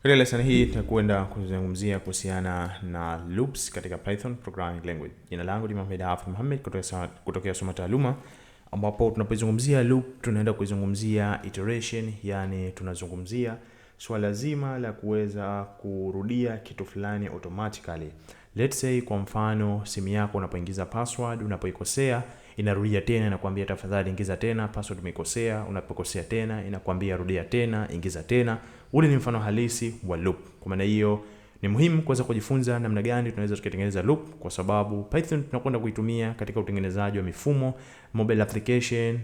Katika lesson hii tutakwenda kuzungumzia kuhusiana na loops katika Python programming language. Jina langu ni Mohamed Hafidh Mohamed kutoka Soma Taaluma, ambapo tunapozungumzia loop tunaenda kuzungumzia iteration, yani tunazungumzia swala zima la kuweza kurudia kitu fulani automatically. Let's say kwa mfano simu yako unapoingiza password, unapoikosea inarudia tena, inakwambia tafadhali ingiza tena, password umeikosea. Unapokosea tena inakwambia rudia tena, ingiza tena. Ule ni mfano halisi wa loop. Kwa maana hiyo ni muhimu kuweza kujifunza namna gani tunaweza tukatengeneza loop, kwa sababu Python tunakwenda kuitumia katika utengenezaji wa mifumo, mobile application,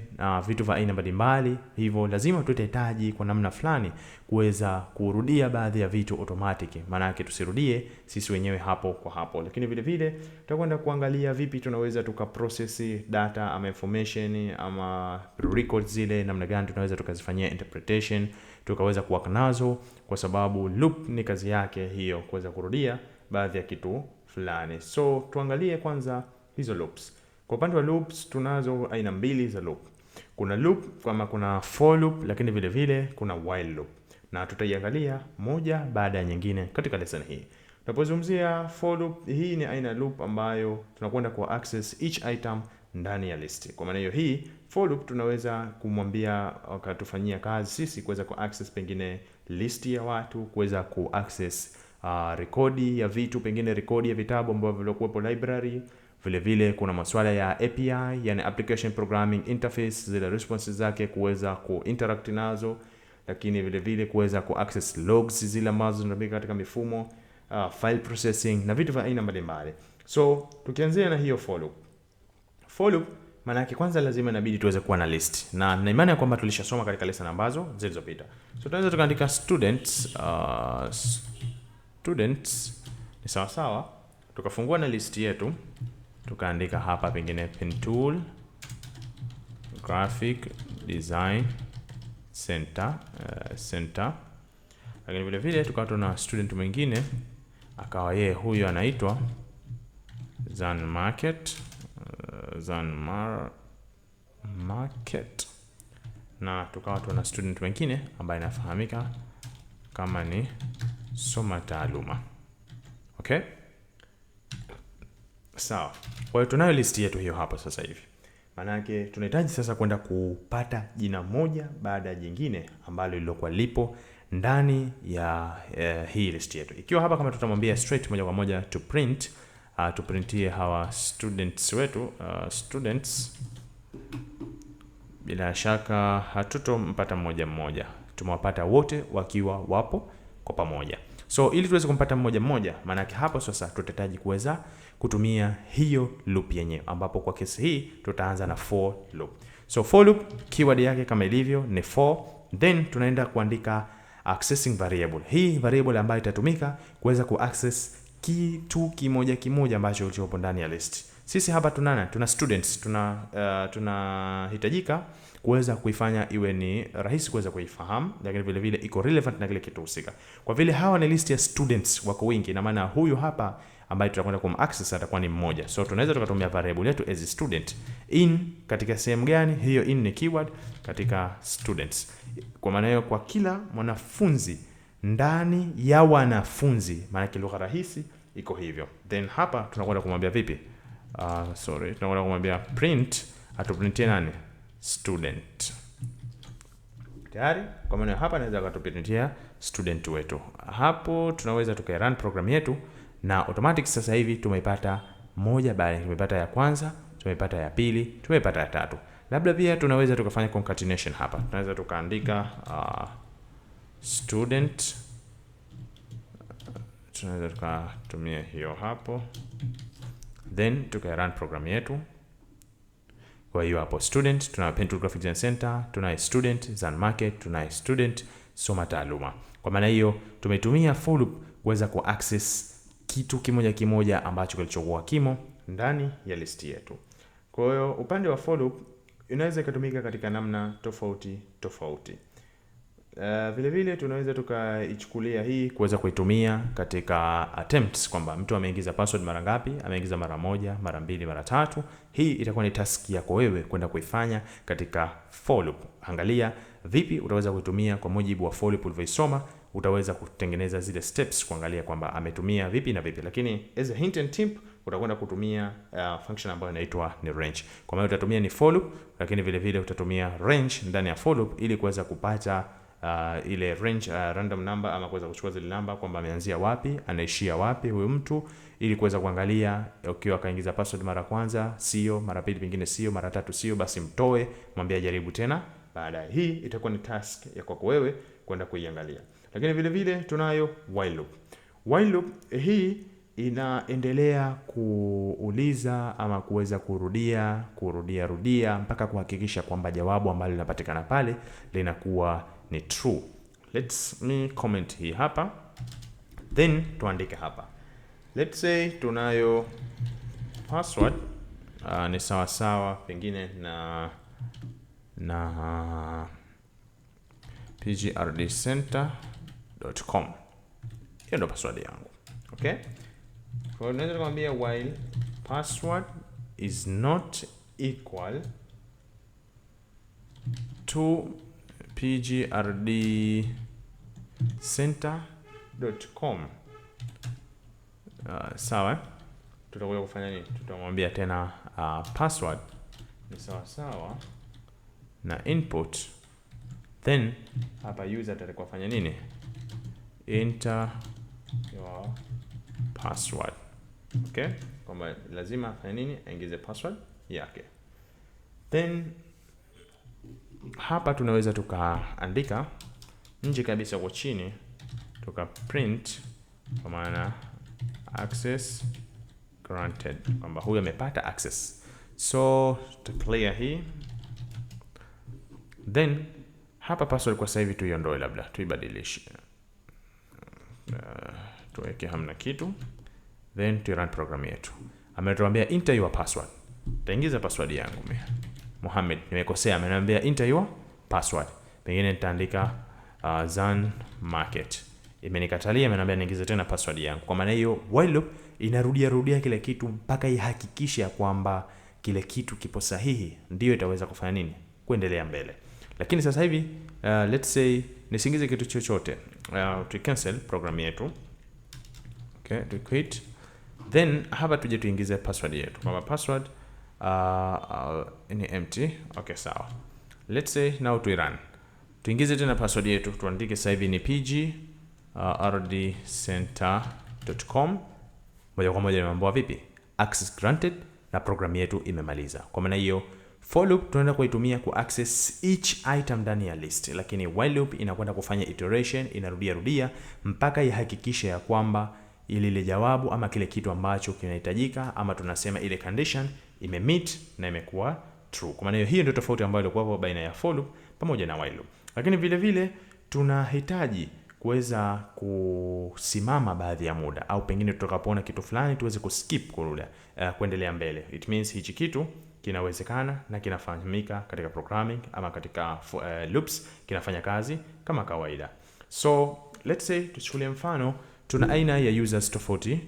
vitu vya aina mbalimbali. Hivyo lazima tutahitaji kwa namna fulani kuweza kurudia baadhi ya vitu automatic, maana yake tusirudie sisi wenyewe hapo kwa hapo. Lakini vile vile tutakwenda kuangalia vipi tunaweza tukaprocess data ama information ama records zile, namna gani tunaweza tukazifanyia interpretation, tukaweza kuwork nazo, kwa sababu loop ni kazi yake hiyo, kuweza kurudia baadhi ya kitu fulani. So tuangalie kwanza hizo loops. Kwa upande wa loops tunazo aina mbili za loop. Kuna loop kama kuna for loop, lakini vile vile kuna while loop, na tutaiangalia moja baada ya nyingine katika lesson hii. Tunapozungumzia for loop, hii ni aina loop ambayo tunakwenda ku access each item ndani ya list. Kwa maana hiyo hii for loop tunaweza kumwambia akatufanyia kazi sisi kuweza ku access pengine list ya watu, kuweza ku access rekodi ya vitu, pengine rekodi ya vitabu ambavyo vilikuwepo library. Vile vile kuna masuala ya API, yani application programming interface, zile responses zake kuweza kuinteract nazo, lakini vile vile kuweza ku access logs zile ambazo zinatumika katika mifumo, file processing na vitu vya aina mbalimbali. So tukianzia na hiyo for loop. For loop maana yake kwanza lazima inabidi tuweze kuwa na list, na imani ya kwamba tulishasoma katika lesson ambazo zilizopita. So tunaweza tukaandika students ni sawa sawa, tukafungua na list yetu, tukaandika hapa pengine pen tool graphic design center, lakini vile vile tukawa tuna student mwingine akawa yeye huyo anaitwa Zan Market, na tukawa tuna student mwingine ambaye anafahamika kama ni Soma Taaluma. Okay? Sawa. Kwa hiyo tunayo list yetu hiyo hapa sasa hivi. Maana yake tunahitaji sasa kwenda kupata jina moja baada ya jingine ambalo lilokuwa lipo ndani ya hii list yetu. Ikiwa hapa kama tutamwambia straight moja kwa moja to print, tuprintie hawa students wetu, students, bila shaka hatutompata mmoja mmoja, tumewapata wote wakiwa wapo kwa pamoja. So ili tuweze kumpata mmoja mmoja, maana yake hapo sasa tutahitaji kuweza kutumia hiyo loop yenyewe, ambapo kwa kesi hii tutaanza na for loop. So for loop keyword yake kama ilivyo ni for, then tunaenda kuandika accessing variable. Hii variable ambayo itatumika kuweza kuaccess kitu kimoja kimoja ambacho kilichopo ndani ya list. Sisi hapa tuna students, tunahitajika kuweza kuifanya iwe ni rahisi kuweza kuifahamu, lakini vile vile iko relevant na kile kitu husika. Kwa vile hawa ni list ya students wako wengi, na maana huyu hapa ambaye tutakwenda kumaccess atakuwa ni mmoja. So tunaweza tukatumia variable yetu as student in katika sehemu gani? Hiyo in ni keyword katika students. Kwa maana hiyo kwa kila mwanafunzi ndani ya wanafunzi, maana lugha rahisi iko hivyo. Then hapa tunakwenda kumwambia vipi? Tunakwenda kumwambia print, atuprintie nani? Student. Tayari? Kwa maana hapa naweza kutuprintia student wetu. Hapo tunaweza tukairun program yetu na automatic sasa hivi tumeipata moja baada, tumepata ya kwanza, tumepata ya pili, tumepata ya tatu. Labda pia tunaweza tukafanya concatenation hapa. Tunaweza tukaandika student, tunaweza tukatumia hiyo hapo, then tukairun program yetu. Kwa hiyo hapo student, tuna pen tool graphic design center, tuna student Zan Market, tuna student Soma Taaluma. Kwa maana hiyo tumetumia for loop kuweza ku access kitu kimoja kimoja ambacho kilichokuwa kimo ndani ya list yetu. Kwa hiyo upande wa for loop inaweza kutumika katika namna tofauti tofauti. Vile vile tunaweza tukaichukulia hii kuweza kuitumia katika attempts, kwamba mtu ameingiza password mara ngapi, ameingiza mara moja, mara mbili, mara tatu. Hii itakuwa ni task yako wewe kwenda kuifanya katika for loop. Angalia vipi utaweza kuitumia kwa mujibu wa for loop ulivyoisoma, utaweza kutengeneza zile steps kuangalia kwamba ametumia vipi na vipi. Lakini as a hint and tip, utakwenda kutumia function ambayo inaitwa ni range. Kwa maana utatumia ni for loop, lakini vile vile utatumia range ndani ya for loop ili kuweza kupata ile range random number, ama kuweza kuchukua zile namba kwamba ameanzia wapi, anaishia wapi huyu mtu, ili kuweza kuangalia ukiwa kaingiza password mara kwanza sio, mara pili pengine sio, mara tatu sio, basi mtoe, mwambie jaribu tena baadaye. Hii itakuwa ni task ya kwako wewe kwenda kuiangalia. Lakini vile vile tunayo while loop. While loop hii inaendelea kuuliza ama kuweza kurudia mpaka kuhakikisha kwamba jawabu ambalo linapatikana pale linakuwa ni true. Let's me comment hii hapa, then tuandike hapa. Let's say tunayo password ni sawa pengine na pgrdcenter.com. Hiyo ndo password yangu. Okay? Kwa hiyo naweza kumwambia while password is not equal to pgrdcenter.com. Sawa. Tutakuja kufanya nini? Tutamwambia tena password ni sawa na input, then hapa user atakuwa fanya nini? Enter your password. Okay? Kwamba lazima afanye nini? Aingize password yake. Then hapa tunaweza tukaandika nje kabisa kwa chini, tuka print kwa maana access granted, kwamba huyu amepata access. So to clear hii, then hapa password kwa sasa hivi tuiondoe, labda tuibadilishe, tuweke hamna kitu, then tu run program yetu. Ametuambia enter your password. Taingiza password yangu mimi Mohamed, nimekosea, ameniambia enter your password. Pengine nitaandika Zan Market. Imenikatalia, ameniambia niingize tena password yangu. Kwa maana hiyo while loop inarudia kile kitu mpaka ihakikishe ya kwamba kile kitu kipo sahihi, ndio itaweza kufanya nini? Kuendelea mbele. Lakini sasa hivi let's say nisingize kitu chochote. Tu cancel program yetu. Okay, tu quit. Then hapa tuje tuingize password yetu. Kwamba password ni empty. Okay, sawa. Let's say now to run. Tuingize tena password yetu, tuandike sasa hivi ni pgrdcenter.com. Moja kwa moja nimeambiwa vipi? Access granted na program yetu imemaliza. Kwa maana hiyo for loop tunaenda kuitumia ku access each item ndani ya list, lakini while loop inakwenda kufanya iteration, inarudia mpaka ihakikishe ya kwamba ile jawabu ama kile kitu ambacho kinahitajika, ama tunasema ile condition imemeet na imekuwa true. Kwa maana hiyo ndio tofauti ambayo ilikuwa baina ya for loop pamoja na while loop. Lakini vile vile tunahitaji kuweza kusimama baadhi ya muda, au pengine tutakapoona kitu fulani tuweze kuskip kuendelea mbele. It means hichi kitu kinawezekana na kinafanyika katika programming ama katika loops, kinafanya kazi kama kawaida. So let's say tuchukulie mfano tuna aina ya users tofauti.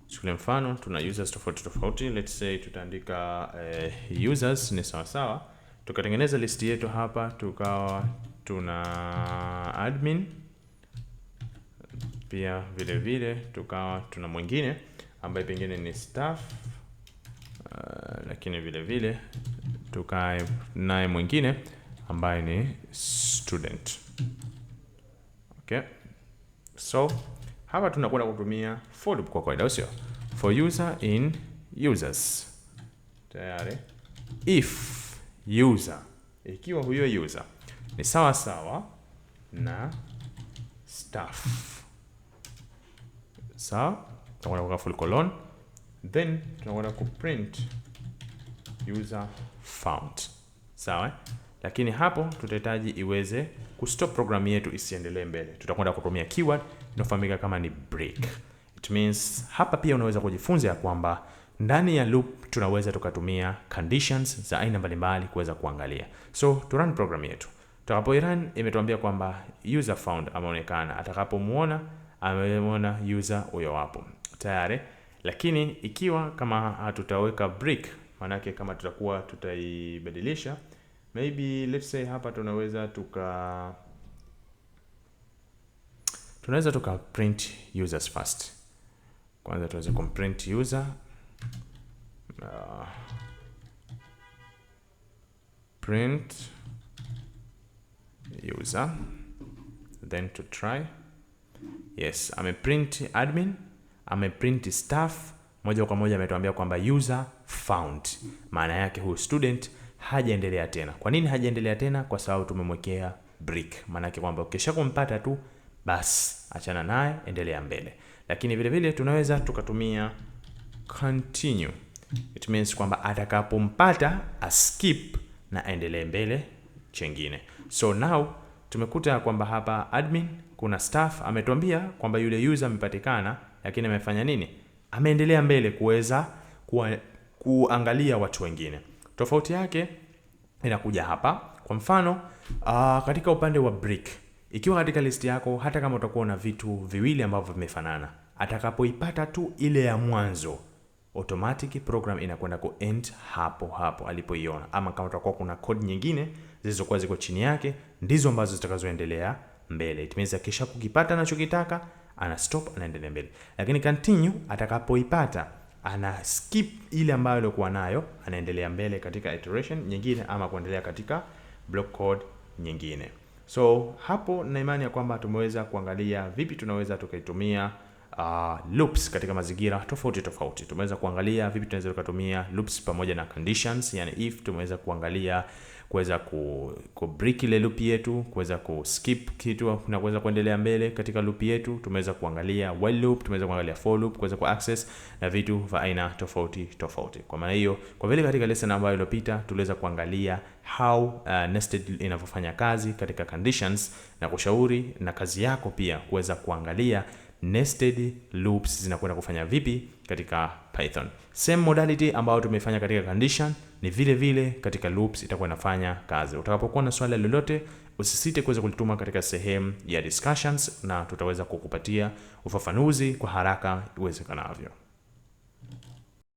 Tuchukulie mfano tuna users tofauti. Let's say tutaandika users ni sawa. Tukatengeneza list yetu hapa, tukawa tuna admin, pia vile vile tukawa tuna mwingine ambaye pengine ni staff, lakini vile vile tukae naye mwingine ambaye ni student. Okay, so hapa tunakwenda kutumia for loop kwa kawaida, sio? For user in users. Tayari. If user, ikiwa huyo user ni sawa na staff, sawa, tunakwenda kwa full colon, then tunakwenda ku print user found, sawa. Lakini hapo tutahitaji iweze kustop program yetu isiendelee mbele. Tutakwenda kutumia keyword inayofahamika kama ni break. It means hapa pia unaweza kujifunza ya kwamba ndani ya loop tunaweza tukatumia conditions za aina mbalimbali kuweza kuangalia. So to run program yetu, tutakapo run imetuambia kwamba user found ameonekana. Atakapomuona ameona user huyo hapo tayari. Lakini ikiwa kama hatutaweka break, maana yake kama tutaibadilisha, maybe let's say hapa tunaweza tunaweza tuka print users first. Kwanza tuweze kumprint user, print user, then to try. Yes, ameprint admin, ameprint staff, moja kwa moja ametuambia kwamba user found. Maana yake huyu student hajaendelea tena. Kwa nini hajaendelea tena? Kwa sababu tumemwekea break. Maana yake kwamba ukisha kumpata tu basi achana naye, endelea mbele. Lakini vile vile tunaweza tukatumia continue. It means kwamba atakapompata skip na endelee mbele chengine. So now tumekuta kwamba hapa admin kuna staff ametuambia kwamba yule user amepatikana, lakini amefanya nini? Ameendelea mbele kuweza kuangalia watu wengine. Tofauti yake inakuja hapa. Kwa mfano katika upande wa break, ikiwa katika list yako hata kama utakuwa na vitu viwili ambavyo vimefanana, atakapoipata tu ile ya mwanzo, automatic program inakwenda ku end hapo alipoiona. Ama kama utakuwa kuna code nyingine zilizokuwa ziko chini yake, ndizo ambazo zitakazoendelea mbele. It means akisha kukipata anachokitaka, ana stop, anaendelea mbele. Lakini continue, atakapoipata ana skip ile ambayo alikuwa nayo, anaendelea mbele katika iteration nyingine ama kuendelea katika block code nyingine. So hapo na imani ya kwamba tumeweza kuangalia vipi tunaweza tukaitumia loops katika mazingira tofauti. Tumeweza kuangalia vipi tunaweza tukatumia loops pamoja na conditions, yani if. Tumeweza kuangalia kuweza ku break ile loop yetu, kuweza ku skip kitu na kuweza kuendelea mbele katika loop yetu. Tumeweza kuangalia while loop, tumeweza kuangalia for loop, kuweza ku access na vitu vya aina tofauti. Kwa maana hiyo, kwa vile katika lesson ambayo iliyopita tuliweza kuangalia how nested inavyofanya kazi katika conditions, na kushauri na kazi yako pia kuweza kuangalia nested loops zinakwenda kufanya vipi katika Python. Same modality ambayo tumefanya katika condition ni vile vile katika loops itakuwa inafanya kazi. Utakapokuwa na swali lolote, usisite kuweza kulituma katika sehemu ya discussions na tutaweza kukupatia ufafanuzi kwa haraka iwezekanavyo.